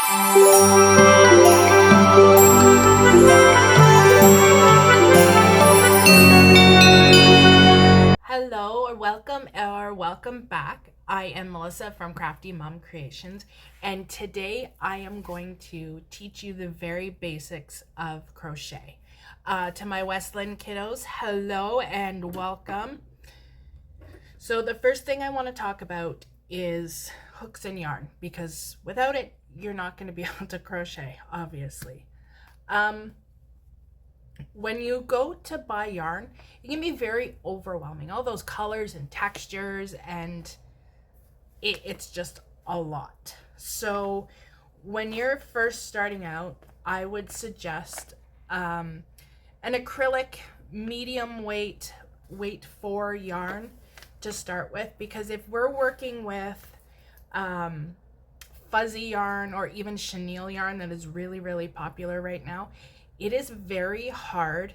Hello or welcome back. I am Melissa from Crafty Mom Creations, and today I am going to teach you the very basics of crochet. To my Westland kiddos, hello and welcome. So the first thing I want to talk about is hooks and yarn, because without it, you're not going to be able to crochet, obviously. When you go to buy yarn, it can be very overwhelming. All those colors and textures, and it's just a lot. So when you're first starting out, I would suggest an acrylic medium weight 4 yarn to start with, because if we're working with fuzzy yarn or even chenille yarn that is really popular right now, it is very hard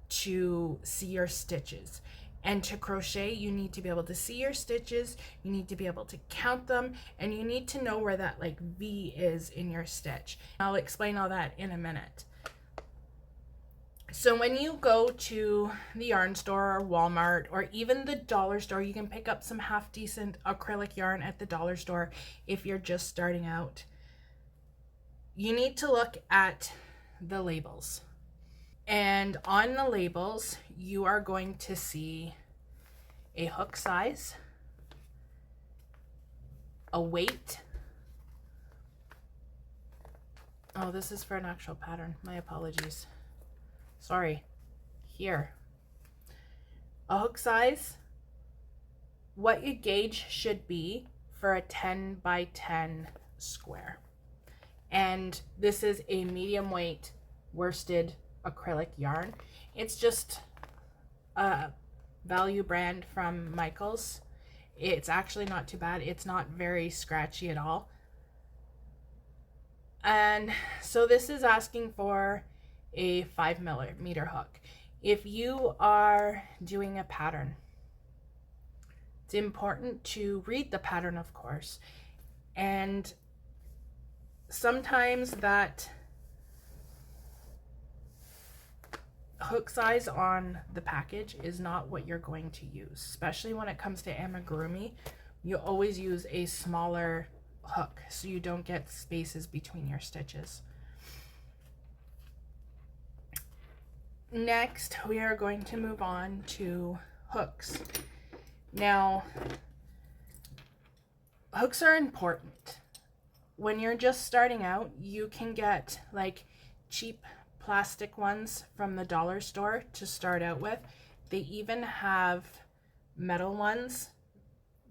to see your stitches. And to crochet, you need to be able to see your stitches, you need to be able to count them, and you need to know where that like V is in your stitch. I'll explain all that in a minute. So when you go to the yarn store or Walmart or even the dollar store, you can pick up some half decent acrylic yarn at the dollar store if you're just starting out. You need to look at the labels. And on the labels, you are going to see a hook size, a weight. Oh, this is for an actual pattern. My apologies. Sorry. Here. A hook size, what your gauge should be for a 10 by 10 square. And this is a medium weight worsted acrylic yarn. It's just a value brand from Michaels. It's actually not too bad. It's not very scratchy at all. And so this is asking for a 5mm hook. If you are doing a pattern, it's important to read the pattern, of course, and sometimes that hook size on the package is not what you're going to use, especially when it comes to amigurumi. You always use a smaller hook so you don't get spaces between your stitches. Next, we are going to move on to hooks. Now, hooks are important. When you're just starting out, you can get like cheap plastic ones from the dollar store to start out with. They even have metal ones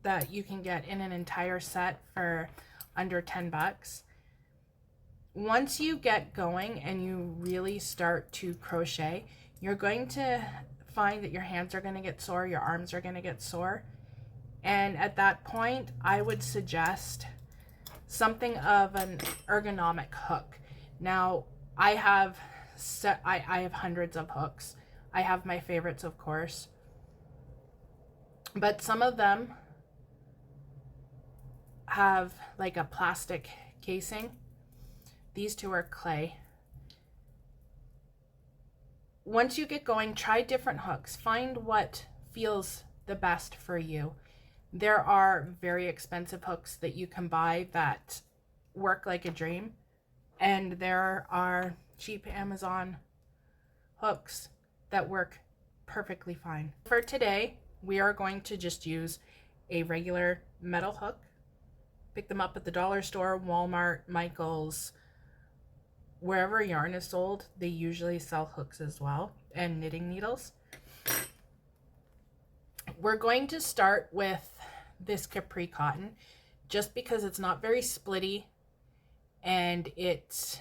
that you can get in an entire set for under 10 bucks. Once you get going and you really start to crochet, you're going to find that your hands are going to get sore, your arms are going to get sore. And at that point, I would suggest something of an ergonomic hook. Now, I have hundreds of hooks. I have my favorites, of course. But some of them have like a plastic casing. These two are clay. Once you get going, try different hooks. Find what feels the best for you. There are very expensive hooks that you can buy that work like a dream, and there are cheap Amazon hooks that work perfectly fine. For today, we are going to just use a regular metal hook. Pick them up at the dollar store, Walmart, Michaels, wherever yarn is sold. They usually sell hooks as well, and knitting needles. We're going to start with this capri cotton just because it's not very splitty and it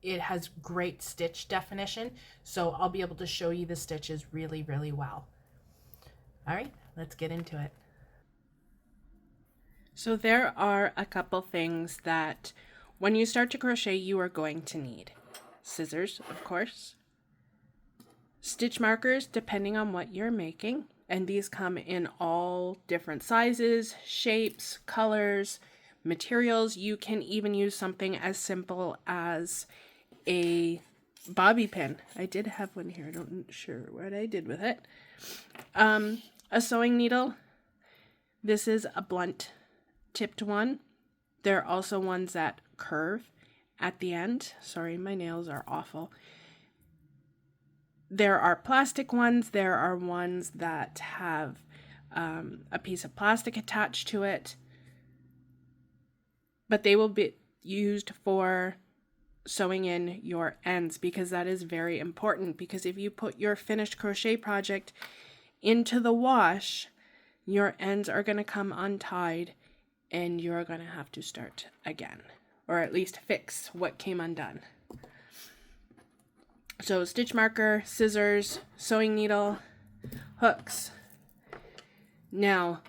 has great stitch definition, so I'll be able to show you the stitches really well. All right, let's get into it. So there are a couple things that when you start to crochet you are going to need. Scissors, of course, stitch markers depending on what you're making, and these come in all different sizes, shapes, colors, materials. You can even use something as simple as a bobby pin. I did have one here. I'm not sure what I did with it. A sewing needle. This is a blunt tipped one. There are also ones that curve at the end. Sorry, my nails are awful. There are plastic ones. There are ones that have a piece of plastic attached to it. But they will be used for sewing in your ends, because that is very important, because if you put your finished crochet project into the wash, your ends are going to come untied and you're going to have to start again, or at least fix what came undone. So stitch marker, scissors, sewing needle, hooks. Now,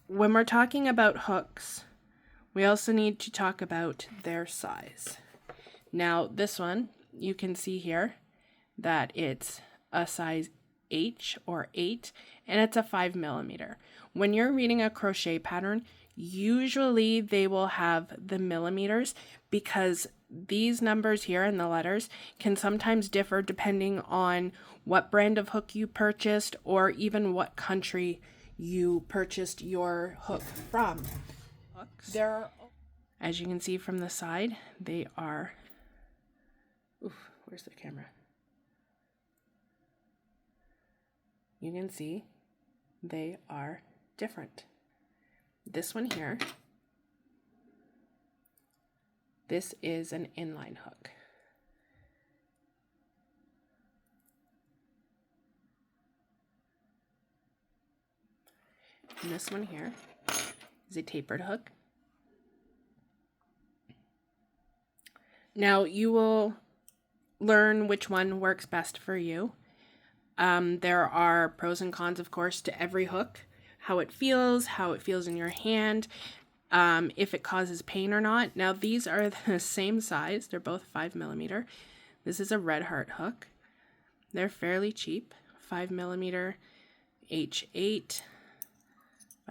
when we're talking about hooks, we also need to talk about their size. Now, this one, you can see here that it's a size H or 8, and it's a 5 millimeter. When you're reading a crochet pattern, usually they will have the millimeters, because these numbers here and the letters can sometimes differ depending on what brand of hook you purchased, or even what country you purchased your hook from. There are, as you can see from the side, they are, where's the camera? You can see they are different. This one here, this is an inline hook. And this one here is a tapered hook. Now you will learn which one works best for you. There are pros and cons, of course, to every hook. How it feels in your hand, if it causes pain or not. Now these are the same size. They're both 5 millimeter. This is a Red Heart hook. They're fairly cheap. 5 millimeter H8.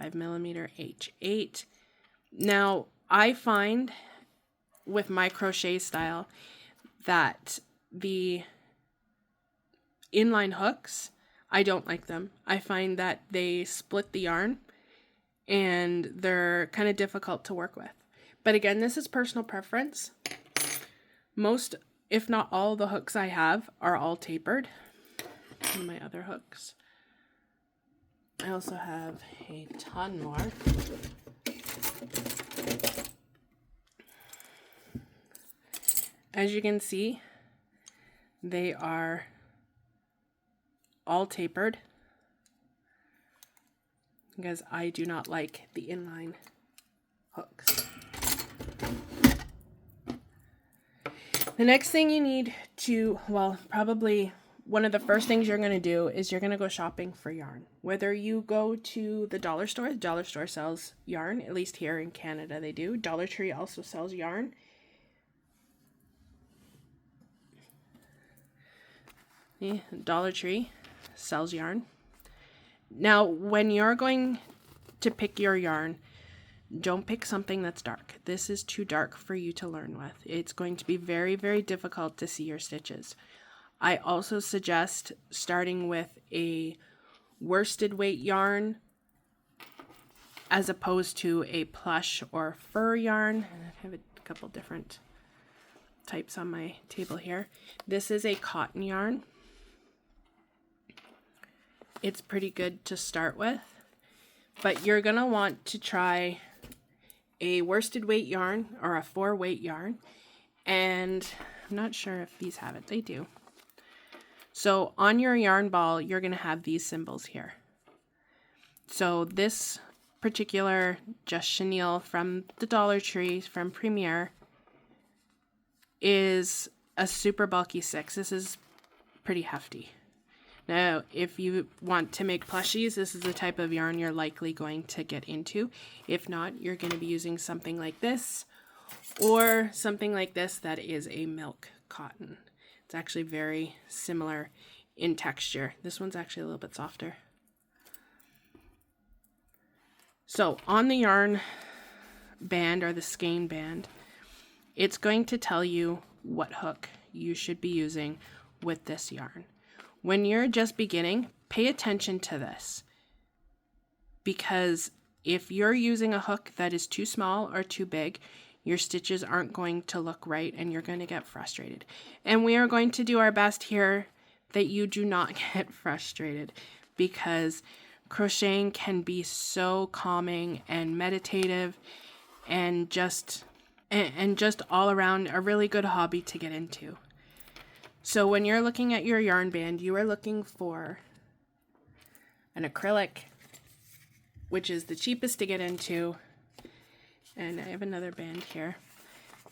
5 millimeter H8. Now, I find with my crochet style that the inline hooks, I don't like them. I find that they split the yarn and they're kind of difficult to work with. But again, this is personal preference. Most, if not all, the hooks I have are all tapered. And my other hooks. I also have a ton more. As you can see, they are all tapered, because I do not like the inline hooks. The next thing you need to, well, probably one of the first things you're going to do is you're going to go shopping for yarn. Whether you go to the dollar store sells yarn, at least here in Canada they do. Dollar Tree also sells yarn. Yeah, Dollar Tree sells yarn. Now, when you're going to pick your yarn, don't pick something that's dark. This is too dark for you to learn with. It's going to be very, very difficult to see your stitches. I also suggest starting with a worsted weight yarn as opposed to a plush or fur yarn. And I have a couple different types on my table here. This is a cotton yarn. It's pretty good to start with, but you're going to want to try a worsted weight yarn or a 4-weight yarn. And I'm not sure if these have it. They do. So on your yarn ball, you're going to have these symbols here. So this particular Just Chenille from the Dollar Tree, from Premier, is a super bulky 6. This is pretty hefty. Now, if you want to make plushies, this is the type of yarn you're likely going to get into. If not, you're going to be using something like this, or something like this that is a milk cotton. It's actually very similar in texture. This one's actually a little bit softer. So on the yarn band or the skein band, it's going to tell you what hook you should be using with this yarn. When you're just beginning, pay attention to this, because if you're using a hook that is too small or too big, your stitches aren't going to look right and you're going to get frustrated. And we are going to do our best here that you do not get frustrated, because crocheting can be so calming and meditative and just all around a really good hobby to get into. So when you're looking at your yarn band, you are looking for an acrylic, which is the cheapest to get into. And I have another band here.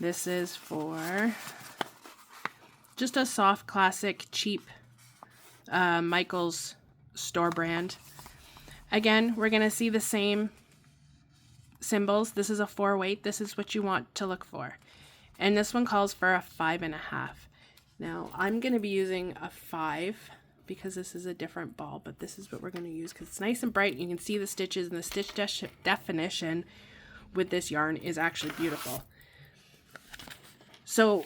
This is for just a soft, classic, cheap Michael's store brand. Again, we're going to see the same symbols. This is a 4 weight. This is what you want to look for. And this one calls for a 5.5. Now, I'm going to be using a 5 because this is a different ball, but this is what we're going to use because it's nice and bright. You can see the stitches, and the stitch definition with this yarn is actually beautiful. So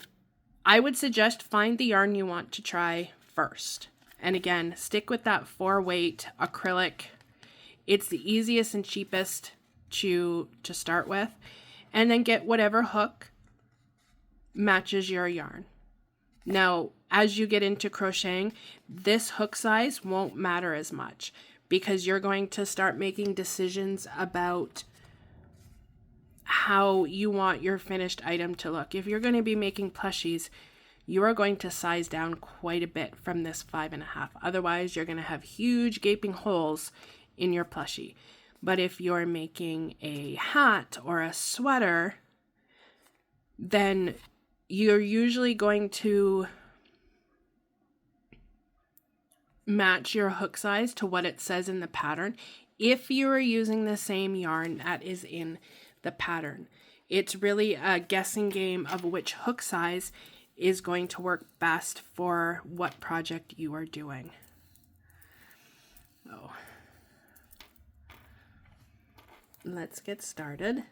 I would suggest find the yarn you want to try first. And again, stick with that 4 weight acrylic. It's the easiest and cheapest to start with. And then get whatever hook matches your yarn. Now, as you get into crocheting, this hook size won't matter as much because you're going to start making decisions about how you want your finished item to look. If you're going to be making plushies, you are going to size down quite a bit from this 5.5. Otherwise, you're going to have huge gaping holes in your plushie. But if you're making a hat or a sweater, then you're usually going to match your hook size to what it says in the pattern if you are using the same yarn that is in the pattern. It's really a guessing game of which hook size is going to work best for what project you are doing. Oh. Let's get started.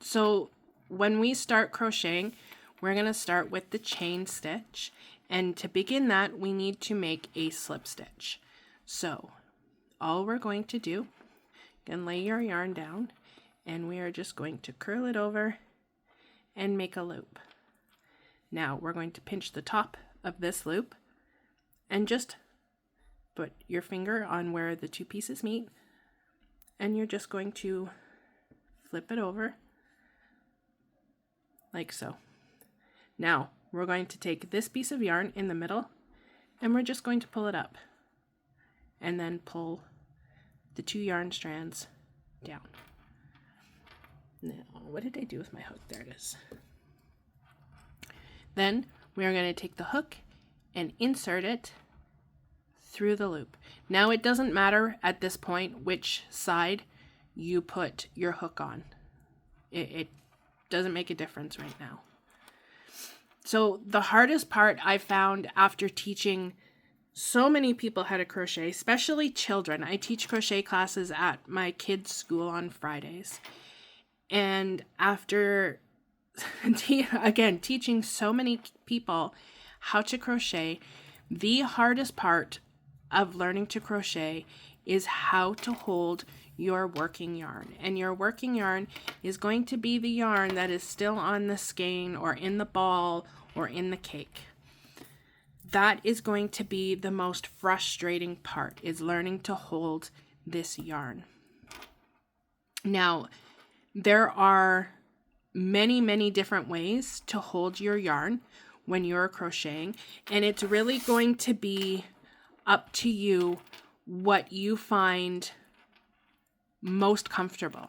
So when we start crocheting, we're going to start with the chain stitch, and to begin that we need to make a slip stitch. So all we're going to do, you can lay your yarn down, and we are just going to curl it over and make a loop. Now we're going to pinch the top of this loop and just put your finger on where the two pieces meet, and you're just going to flip it over like so. Now we're going to take this piece of yarn in the middle and we're just going to pull it up and then pull the 2 yarn strands down. Now, what did I do with my hook? There it is. Then we are going to take the hook and insert it through the loop. Now it doesn't matter at this point which side you put your hook on. It doesn't make a difference right now. So the hardest part I found after teaching so many people how to crochet, especially children. I teach crochet classes at my kids' school on Fridays. And after, again, teaching so many people how to crochet, the hardest part of learning to crochet is how to hold your working yarn. And your working yarn is going to be the yarn that is still on the skein or in the ball or in the cake. That is going to be the most frustrating part, is learning to hold this yarn. Now, there are many, many different ways to hold your yarn when you're crocheting, and it's really going to be up to you what you find most comfortable.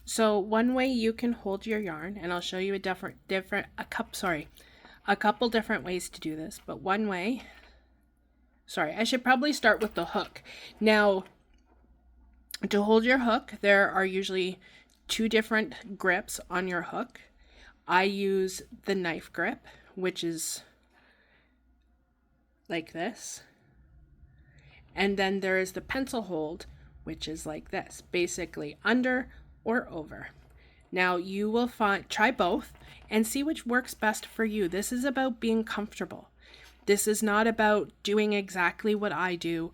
So one way you can hold your yarn, and I'll show you a couple different ways to do this, but one way, I should probably start with the hook. Now, to hold your hook, there are usually 2 different grips on your hook. I use the knife grip, which is like this, And then there is the pencil hold, which is like this, basically under or over. Now you will try both and see which works best for you. This is about being comfortable. This is not about doing exactly what I do.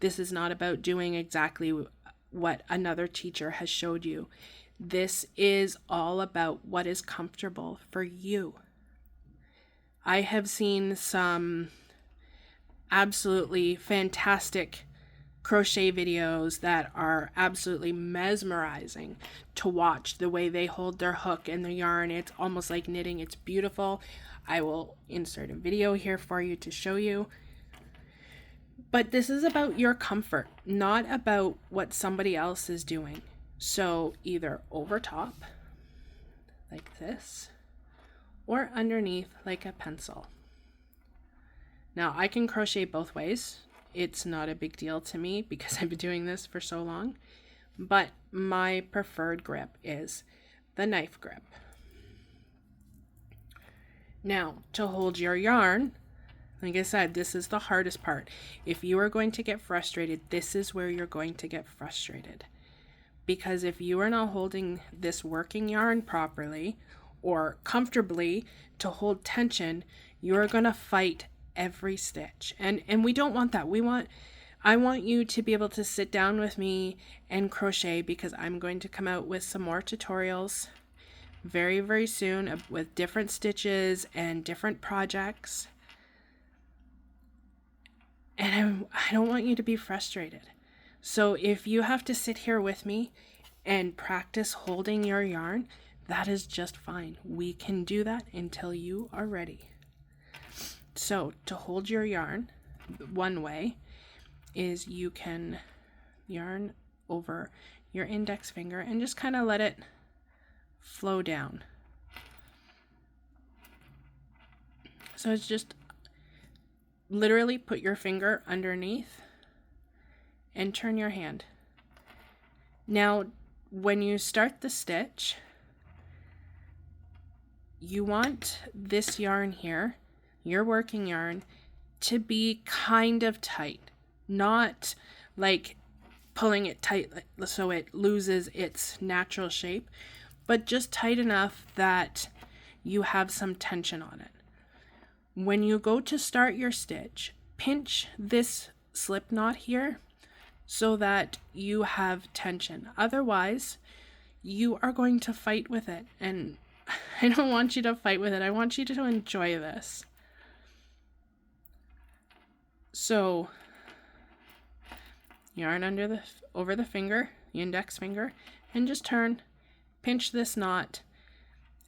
This is not about doing exactly what another teacher has showed you. This is all about what is comfortable for you. I have seen some absolutely fantastic crochet videos that are absolutely mesmerizing to watch, the way they hold their hook and the yarn. It's almost like knitting. It's beautiful. I will insert a video here for you to show you. But this is about your comfort, not about what somebody else is doing. So either over top, like this, or underneath, like a pencil. Now I can crochet both ways. It's not a big deal to me because I've been doing this for so long. But my preferred grip is the knife grip. Now, to hold your yarn, like I said, this is the hardest part. If you are going to get frustrated, this is where you're going to get frustrated. Because if you are not holding this working yarn properly or comfortably to hold tension, you're going to fight every stitch. And we don't want that. I want you to be able to sit down with me and crochet, because I'm going to come out with some more tutorials very, very soon with different stitches and different projects. And I don't want you to be frustrated. So if you have to sit here with me and practice holding your yarn, that is just fine. We can do that until you are ready. So to hold your yarn, one way is you can yarn over your index finger and just kind of let it flow down. So it's just literally put your finger underneath and turn your hand. Now, when you start the stitch, you want this yarn here, your working yarn, to be kind of tight, not like pulling it tight so it loses its natural shape, but just tight enough that you have some tension on it. When you go to start your stitch, pinch this slip knot here so that you have tension. Otherwise, you are going to fight with it, and I don't want you to fight with it. I want you to enjoy this. So, yarn over the finger, the index finger, and just turn, pinch this knot.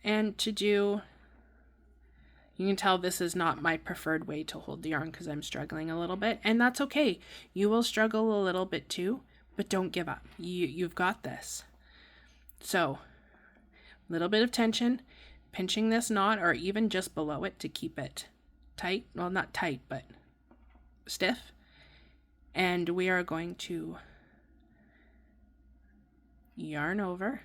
And you can tell this is not my preferred way to hold the yarn because I'm struggling a little bit, and that's okay. You will struggle a little bit too, but don't give up. You've got this. So, a little bit of tension, pinching this knot or even just below it to keep it tight. Well, not tight, but stiff. And we are going to yarn over.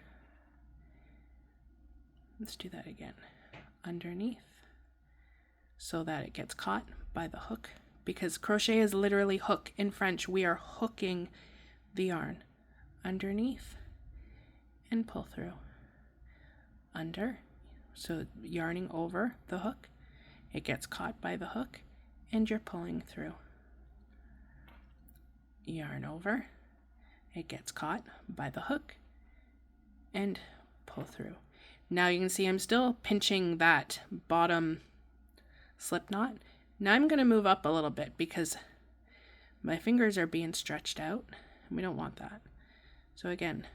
Let's do that again. Underneath, so that it gets caught by the hook, because crochet is literally hook in French. We are hooking the yarn. Underneath and pull through. Under, so yarning over the hook, it gets caught by the hook and you're pulling through. Yarn over, it gets caught by the hook and pull through. Now you can see I'm still pinching that bottom slip knot. Now I'm going to move up a little bit because my fingers are being stretched out and we don't want that. So again,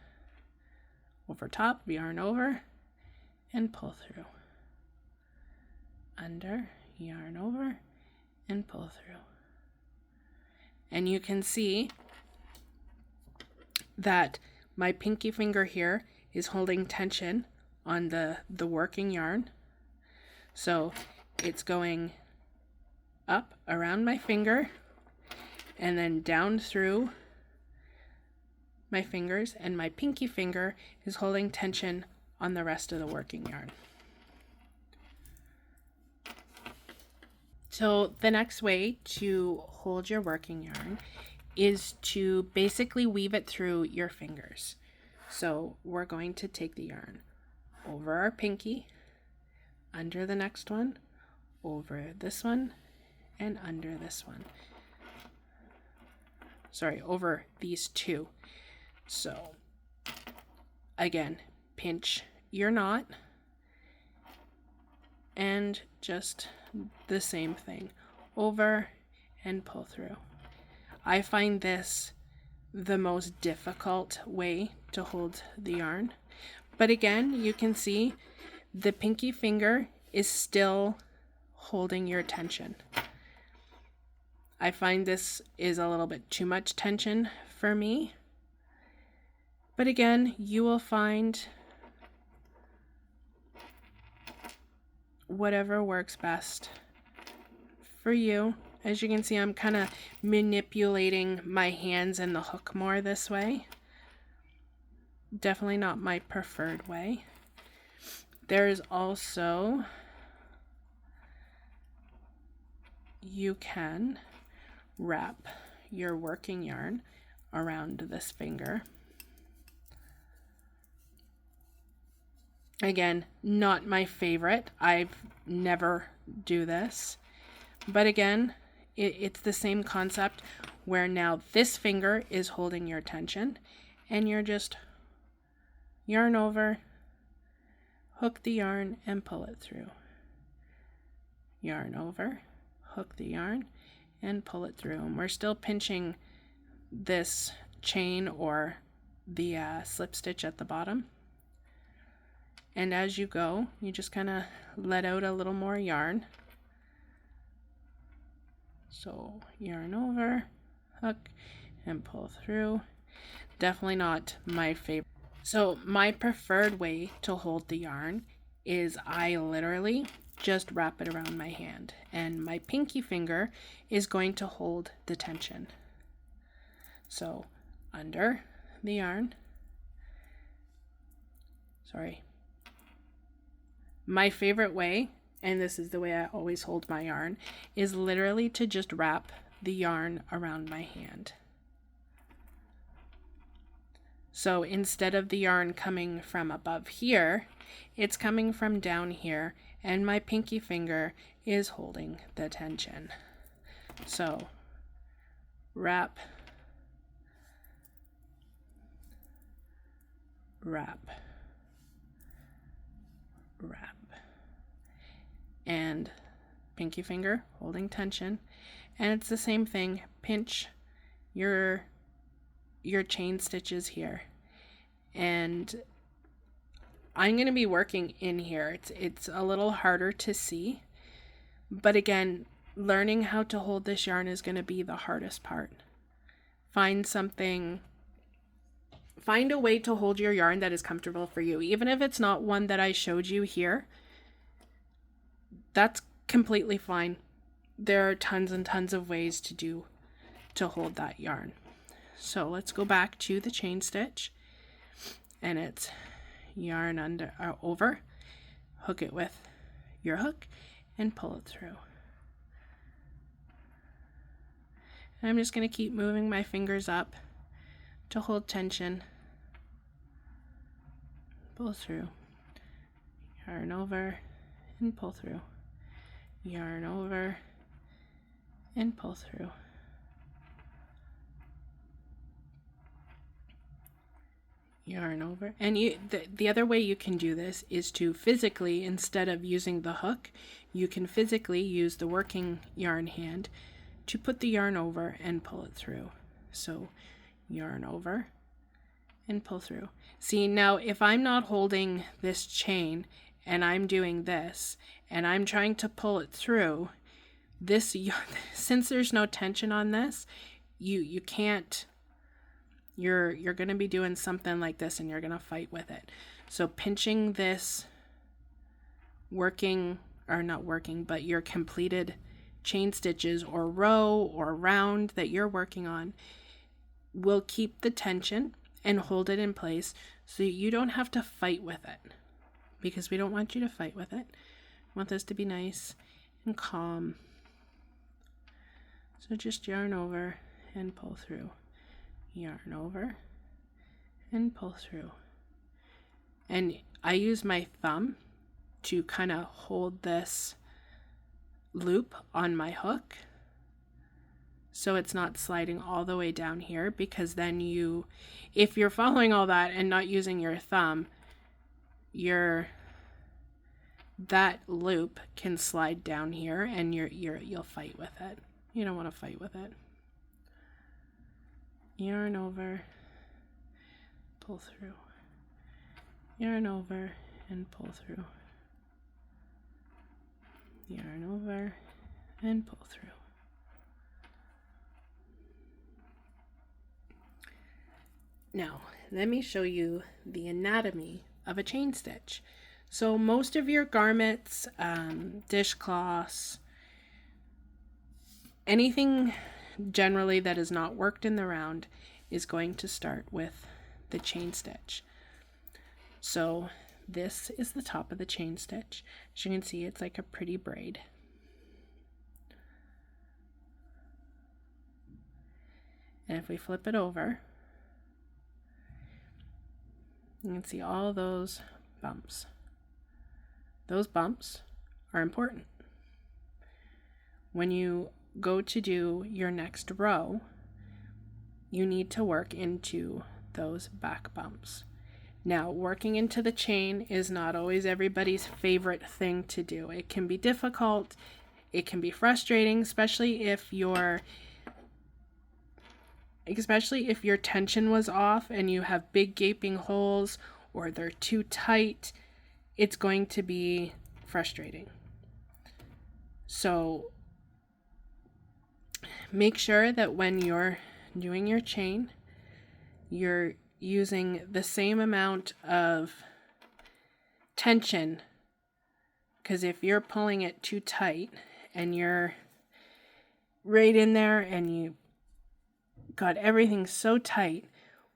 over top, yarn over and pull through. Under, yarn over and pull through. And you can see that my pinky finger here is holding tension on the working yarn. So it's going up around my finger and then down through my fingers, and my pinky finger is holding tension on the rest of the working yarn. So the next way to hold your working yarn is to basically weave it through your fingers. So we're going to take the yarn over our pinky, under the next one, over this one, and under this one. Sorry, over these two. So again, pinch your knot and just the same thing, over and pull through. I find this the most difficult way to hold the yarn. But again, you can see the pinky finger is still holding your tension. I find this is a little bit too much tension for me. But again, you will find whatever works best for you. As you can see, I'm kind of manipulating my hands and the hook more this way. Definitely not my preferred way. There's also, you can wrap your working yarn around this finger. Again, not my favorite. I've never do this. But again, it's the same concept where now this finger is holding your tension and you're just yarn over, hook the yarn and pull it through. Yarn over, hook the yarn and pull it through. And we're still pinching this chain or the slip stitch at the bottom. And as you go, you just kind of let out a little more yarn. So yarn over, hook, and pull through. Definitely not my favorite. So my preferred way to hold the yarn is I literally just wrap it around my hand, and my pinky finger is going to hold the tension. So under the yarn, my favorite way, and this is the way I always hold my yarn, is literally to just wrap the yarn around my hand. So instead of the yarn coming from above here, it's coming from down here, and my pinky finger is holding the tension. So wrap, wrap, wrap, and pinky finger holding tension. And it's the same thing. Pinch your chain stitches here, and I'm going to be working in here. It's a little harder to see, but again, learning how to hold this yarn is going to be the hardest part. Find a way to hold your yarn that is comfortable for you. Even if it's not one that I showed you here, that's completely fine. There are tons and tons of ways to hold that yarn. So let's go back to the chain stitch, and it's yarn under or over, hook it with your hook and pull it through. And I'm just going to keep moving my fingers up to hold tension, pull through, yarn over and pull through, yarn over and pull through. Yarn over. And the other way you can do this is to physically, instead of using the hook, you can physically use the working yarn hand to put the yarn over and pull it through. So yarn over and pull through. See, now if I'm not holding this chain and I'm doing this and I'm trying to pull it through, this yarn, since there's no tension on this, you can't. You're going to be doing something like this and you're going to fight with it. So pinching this but your completed chain stitches or row or round that you're working on will keep the tension and hold it in place so you don't have to fight with it, because we don't want you to fight with it. We want this to be nice and calm. So just yarn over and pull through, yarn over and pull through. And I use my thumb to kind of hold this loop on my hook so it's not sliding all the way down here, because then if you're following all that and not using your thumb, that loop can slide down here and you'll fight with it. You don't want to fight with it. Yarn over, pull through, yarn over and pull through, yarn over and pull through. Now, let me show you the anatomy of a chain stitch. So most of your garments, dishcloths, anything generally that is not worked in the round is going to start with the chain stitch. So this is the top of the chain stitch. As you can see, it's like a pretty braid. And if we flip it over, you can see all those bumps. Those bumps are important. When you go to do your next row, you need to work into those back bumps. Now, working into the chain is not always everybody's favorite thing to do. It can be difficult, it can be frustrating, especially if your tension was off and you have big gaping holes or they're too tight. It's going to be frustrating. So make sure that when you're doing your chain, you're using the same amount of tension, because if you're pulling it too tight and you're right in there and you got everything so tight,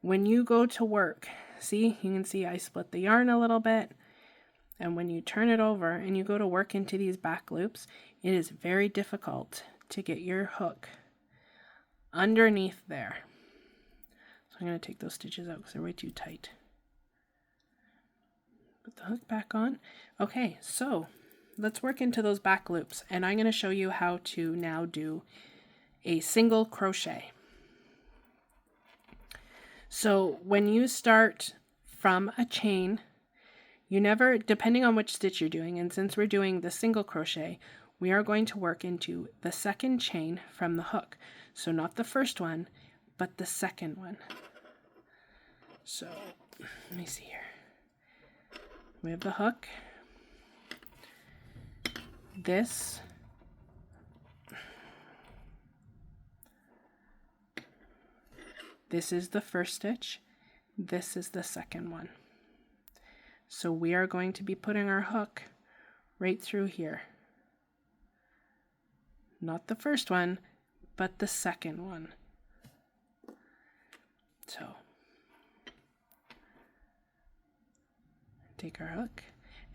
when you go to work, see, you can see I split the yarn a little bit, and when you turn it over and you go to work into these back loops, it is very difficult to get your hook underneath there. So I'm going to take those stitches out because they're way too tight. Put the hook back on. Okay, so let's work into those back loops, and I'm going to show you how to now do a single crochet. So when you start from a chain, you never, depending on which stitch you're doing, and since we're doing the single crochet, we are going to work into the second chain from the hook. So not the first one, but the second one. So let me see here. We have the hook. This is the first stitch. This is the second one. So we are going to be putting our hook right through here. Not the first one, but the second one. So take our hook.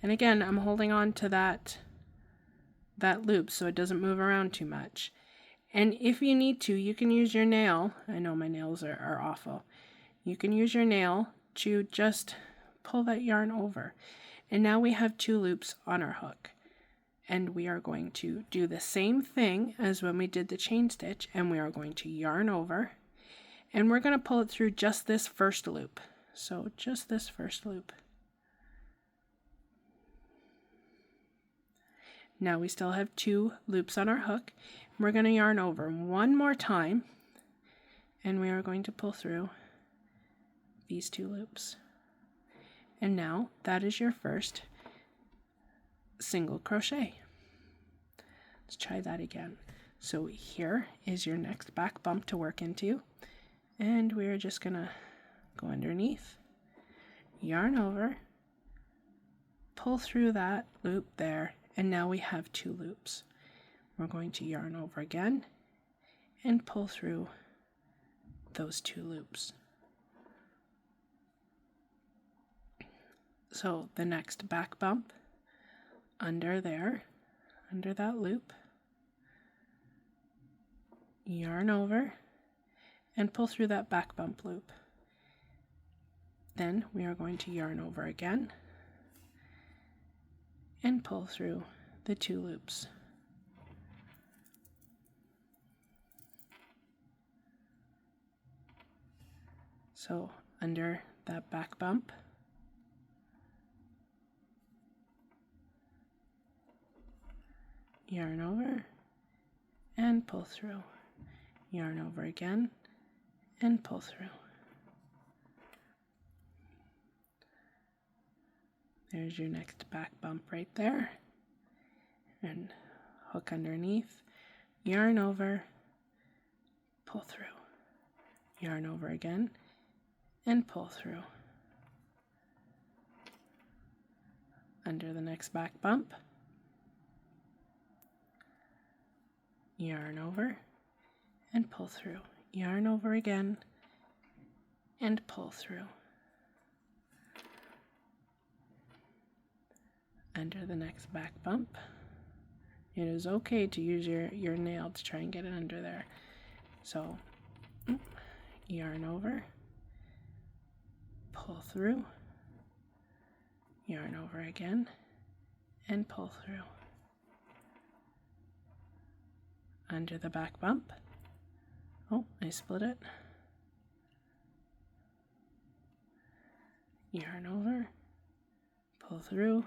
And again, I'm holding on to that loop so it doesn't move around too much. And if you need to, you can use your nail. I know my nails are awful. You can use your nail to just pull that yarn over. And now we have 2 loops on our hook. And we are going to do the same thing as when we did the chain stitch, and we are going to yarn over, and we're going to pull it through just this first loop. So just this first loop. Now we still have 2 loops on our hook. We're going to yarn over one more time, and we are going to pull through these 2 loops. And now that is your first single crochet. Let's try that again. So here is your next back bump to work into, and we're just gonna go underneath, yarn over, pull through that loop there, and now we have 2 loops. We're going to yarn over again and pull through those 2 loops. So the next back bump under there, under that loop, yarn over, and pull through that back bump loop. Then we are going to yarn over again and pull through the 2 loops. So under that back bump, yarn over and pull through, yarn over again and pull through. There's your next back bump right there, and hook underneath, yarn over, pull through, yarn over again and pull through. Under the next back bump, yarn over and pull through, yarn over again and pull through. Under the next back bump, it is okay to use your nail to try and get it under there. So yarn over, pull through, yarn over again and pull through. Under the back bump, oh, I split it, yarn over, pull through,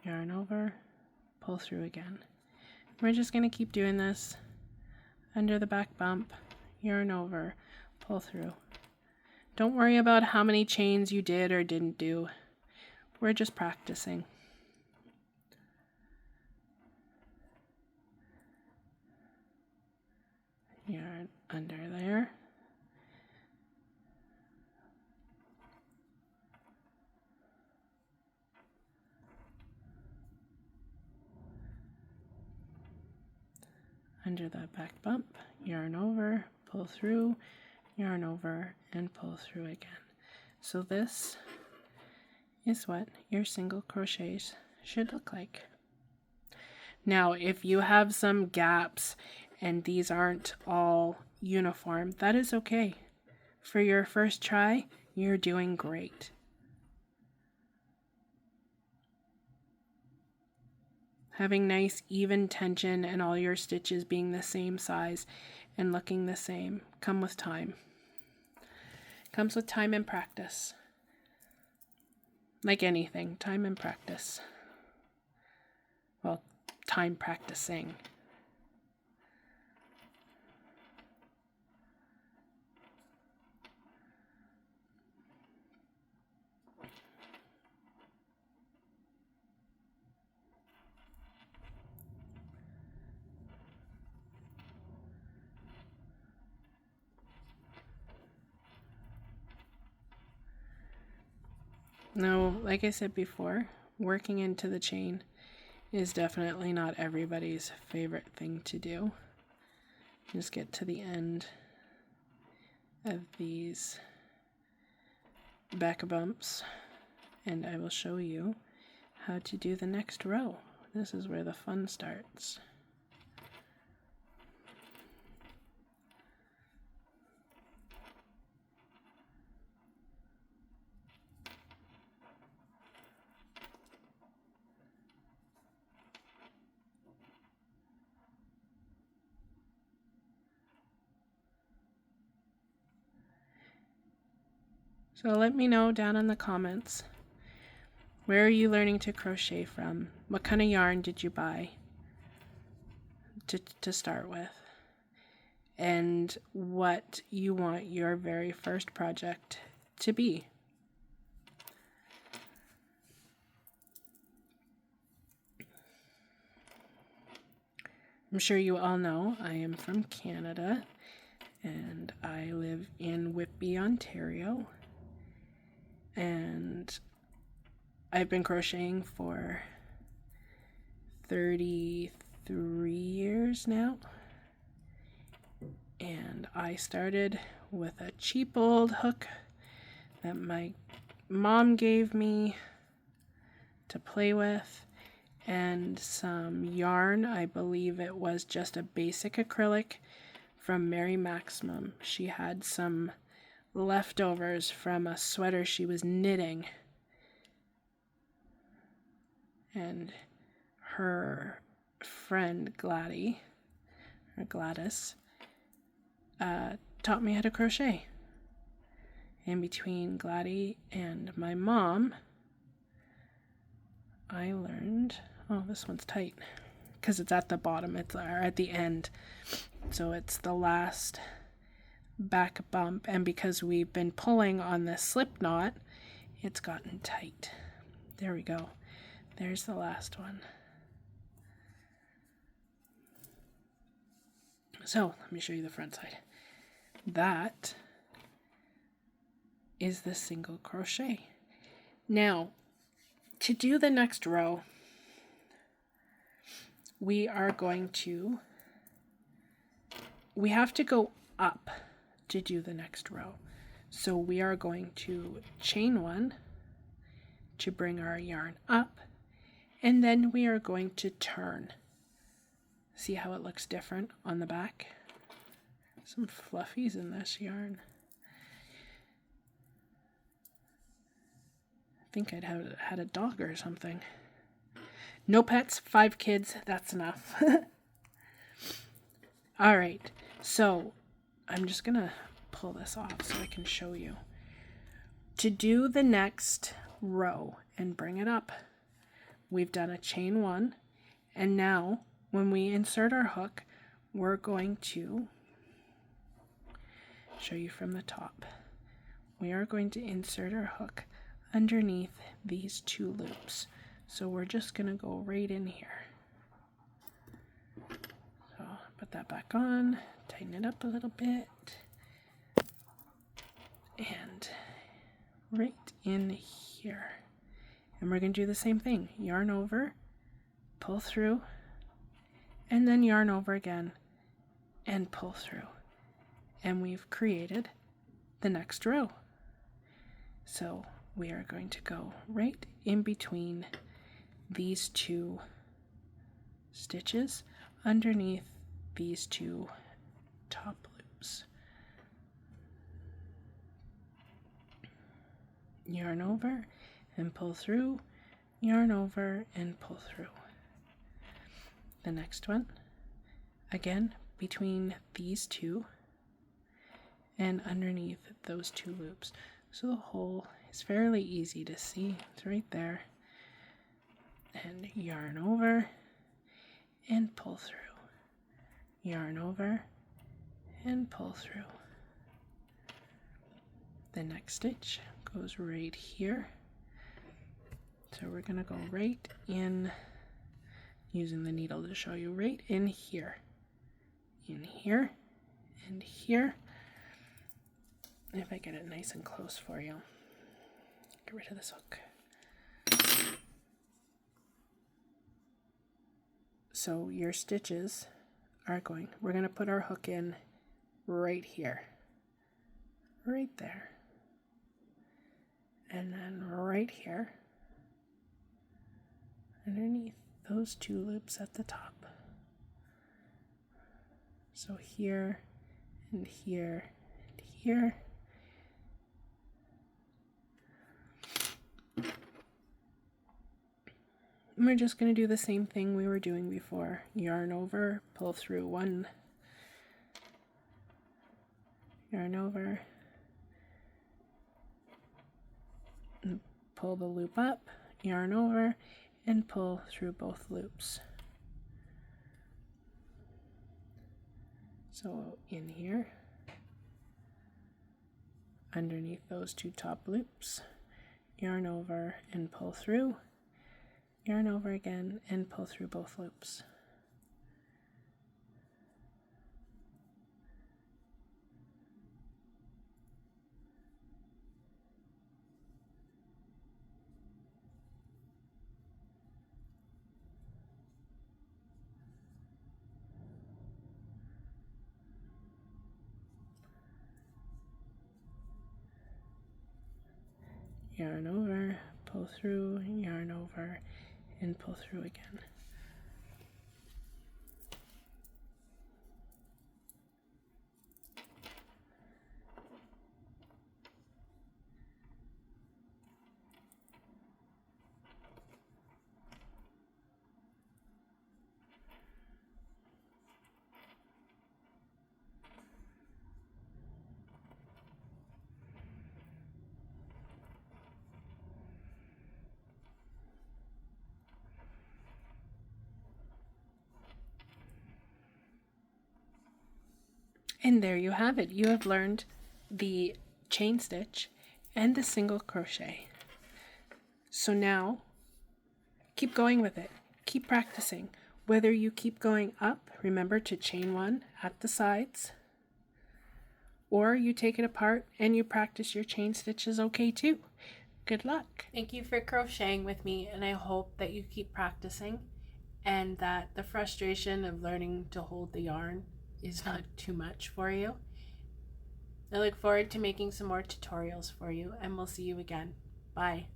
yarn over, pull through again. We're just going to keep doing this. Under the back bump, yarn over, pull through. Don't worry about how many chains you did or didn't do. We're just practicing. Yarn under there. Under that back bump, yarn over, pull through, yarn over, and pull through again. So this is what your single crochets should look like. Now, if you have some gaps and these aren't all uniform, that is okay. For your first try, you're doing great. Having nice even tension and all your stitches being the same size and looking the same come with time. Comes with time and practice. Like anything, time and practice. Well, time practicing. Now, like I said before, working into the chain is definitely not everybody's favorite thing to do. Just get to the end of these back bumps and I will show you how to do the next row. This is where the fun starts. So let me know down in the comments, where are you learning to crochet from? What kind of yarn did you buy to start with? And what you want your very first project to be. I'm sure you all know I am from Canada and I live in Whitby, Ontario. And I've been crocheting for 33 years now. And I started with a cheap old hook that my mom gave me to play with and some yarn. I believe it was just a basic acrylic from Mary Maximum. She had some leftovers from a sweater she was knitting, and her friend Gladys taught me how to crochet. And between Gladys and my mom, I learned, oh, this one's tight because it's at the bottom, it's at the end, so it's the last back bump, and because we've been pulling on this slip knot, it's gotten tight. There we go. There's the last one. So let me show you the front side. That is the single crochet. Now, to do the next row, we have to go up to do the next row. So we are going to chain one to bring our yarn up, and then we are going to turn. See how it looks different on the back? Some fluffies in this yarn. I think I'd have had a dog or something. No pets, 5 kids, that's enough. All right, so I'm just gonna pull this off so I can show you. To do the next row and bring it up, we've done a chain one, and now when we insert our hook, we're going to show you from the top. We are going to insert our hook underneath these 2 loops. So we're just going to go right in here. So put that back on, tighten it up a little bit, and right in here. And we're going to do the same thing. Yarn over, pull through, and then yarn over again and pull through. And we've created the next row. So we are going to go right in between these 2 stitches underneath these 2 top loops. Yarn over and pull through, yarn over and pull through. The next one, again, between these 2 and underneath those 2 loops. So the hole is fairly easy to see. It's right there. And yarn over and pull through. Yarn over and pull through. The next stitch goes right here. So we're going to go right in, using the needle to show you, right in here. In here and here. If I get it nice and close for you. Get rid of this hook. So your stitches are we're going to put our hook in right here. Right there. And then right here. Underneath those 2 loops at the top. So here and here and here. And we're just going to do the same thing we were doing before. Yarn over, pull through 1, yarn over, and pull the loop up, yarn over, and pull through both loops. So in here, underneath those 2 top loops, yarn over and pull through, yarn over again and pull through both loops. Yarn over, pull through, yarn over, and pull through again. And there you have it. You have learned the chain stitch and the single crochet. So now keep going with it. Keep practicing. Whether you keep going up, remember to chain one at the sides, or you take it apart and you practice your chain stitches okay too. Good luck. Thank you for crocheting with me, and I hope that you keep practicing and that the frustration of learning to hold the yarn is not too much for you. I look forward to making some more tutorials for you, and we'll see you again. Bye.